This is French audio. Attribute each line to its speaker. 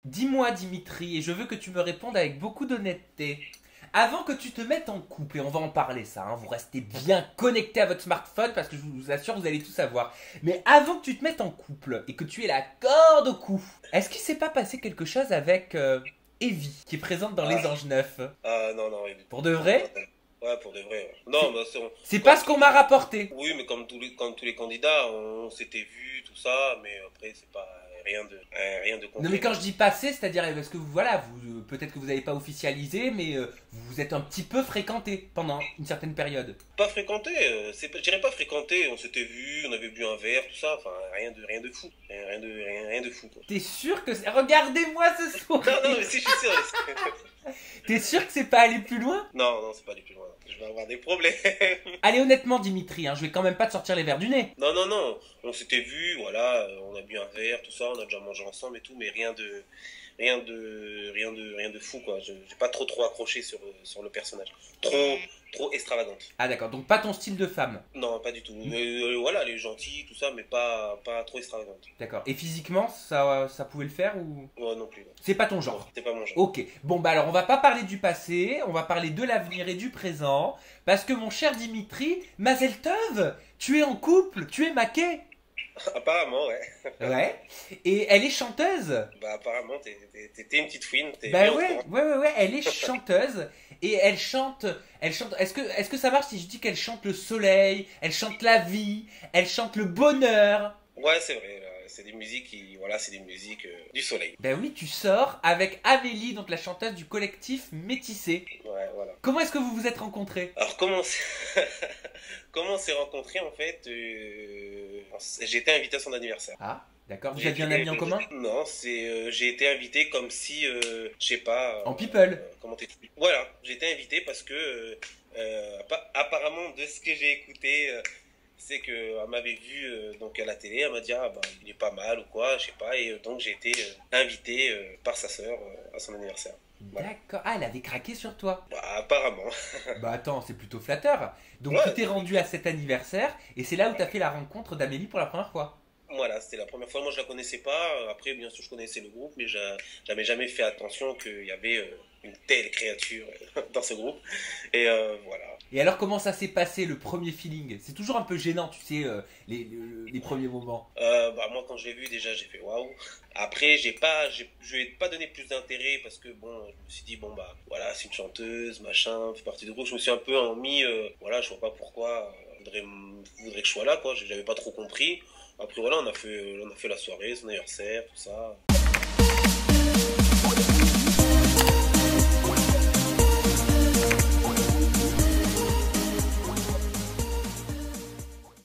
Speaker 1: Dis-moi Dimitri, et je veux que tu me répondes avec beaucoup d'honnêteté. Avant que tu te mettes en couple, et on va en parler ça, hein, vous restez bien connectés à votre smartphone parce que je vous assure, vous allez tout savoir. Mais avant que tu te mettes en couple et que tu aies la corde au cou, est-ce qu'il s'est pas passé quelque chose avec Evie, qui est présente dans Les Anges Neufs?
Speaker 2: Non, non, oui.
Speaker 1: Pour de vrai?
Speaker 2: Ouais, pour de vrai. Ouais. Non, bah,
Speaker 1: C'est pas ce qu'on m'a rapporté.
Speaker 2: Oui, mais comme tous les candidats, on s'était vus, tout ça, mais après, c'est pas rien de
Speaker 1: Non mais
Speaker 2: concret.
Speaker 1: quand je dis passé, c'est-à-dire parce que voilà, vous peut-être que vous n'avez pas officialisé, mais vous vous êtes un petit peu fréquenté pendant une certaine période.
Speaker 2: Pas fréquenté, je dirais pas fréquenté, on s'était vus, on avait bu un verre, tout ça, enfin, rien de fou. Rien de fou, quoi.
Speaker 1: T'es sûr que c'est... Regardez-moi ce
Speaker 2: Non,
Speaker 1: sourire.
Speaker 2: non, mais si, je suis sûr.
Speaker 1: T'es sûr que c'est pas allé plus loin?
Speaker 2: Non, non, c'est pas aller plus loin. Je vais avoir des problèmes.
Speaker 1: Allez honnêtement Dimitri, hein, je vais quand même pas te sortir les verres du nez.
Speaker 2: Non, non, non. On s'était vus, voilà, on a bu un verre, tout ça, on a déjà mangé ensemble et tout, mais rien de fou, quoi. J'ai pas trop accroché sur le personnage. Trop extravagante.
Speaker 1: Ah d'accord, donc pas ton style de femme.
Speaker 2: Non, pas du tout. Voilà, elle est gentille, tout ça, mais pas trop extravagante.
Speaker 1: D'accord. Et physiquement, ça pouvait le faire ou...
Speaker 2: Ouais, non plus. Non.
Speaker 1: C'est pas ton genre?
Speaker 2: C'est pas mon genre.
Speaker 1: Ok, bon bah alors on va pas parler du passé, on va parler de l'avenir et du présent, parce que mon cher Dimitri, Mazel Tov, tu es en couple, tu es maqué.
Speaker 2: Apparemment, ouais.
Speaker 1: Ouais. Et elle est chanteuse.
Speaker 2: Bah, apparemment, t'es une petite fouine, t'es
Speaker 1: Bah
Speaker 2: bien au
Speaker 1: ouais,
Speaker 2: courant.
Speaker 1: ouais, elle est chanteuse. Et elle chante. Est-ce que ça marche si je dis qu'elle chante le soleil, elle chante la vie, elle chante le bonheur?
Speaker 2: Ouais, c'est vrai, là, c'est des musiques voilà, c'est des musiques du soleil.
Speaker 1: Ben oui, tu sors avec Amélie, donc la chanteuse du collectif Métissé.
Speaker 2: Ouais, voilà.
Speaker 1: Comment est-ce que vous vous êtes rencontrés?
Speaker 2: Alors, comment on s'est rencontrés, en fait, j'ai été invité à son anniversaire.
Speaker 1: Ah, d'accord. Vous aviez un ami en commun?
Speaker 2: Non, j'ai été invité comme si, je sais pas.
Speaker 1: En people.
Speaker 2: Comment t'expliques? Voilà, j'ai été invité parce que, apparemment, de ce que j'ai écouté, c'est qu'elle m'avait vu donc à la télé, elle m'a dit ah bah il est pas mal ou quoi, je sais pas, et donc j'ai été invité par sa sœur à son anniversaire. Voilà.
Speaker 1: D'accord. Ah, elle avait craqué sur toi.
Speaker 2: Bah, apparemment.
Speaker 1: Bah attends, c'est plutôt flatteur. Donc
Speaker 2: Ouais.
Speaker 1: tu t'es rendu à cet anniversaire et c'est là où t'as fait la rencontre d'Amélie pour la première fois.
Speaker 2: Voilà, c'était la première fois. Moi, je la connaissais pas. Après, bien sûr, je connaissais le groupe, mais j'avais jamais fait attention qu'il y avait une telle créature dans ce groupe. Et voilà.
Speaker 1: Et alors comment ça s'est passé le premier feeling? C'est toujours un peu gênant, tu sais, les premiers moments.
Speaker 2: Bah, moi, quand je l'ai vu, déjà, j'ai fait waouh. Après, je lui ai pas donné plus d'intérêt parce que bon, je me suis dit bon bah voilà, c'est une chanteuse, machin, fait partie du groupe. Je me suis un peu mis, voilà, je vois pas pourquoi voudrait que je sois là, quoi. J'avais pas trop compris. Après voilà, on a fait la soirée, son anniversaire, tout ça.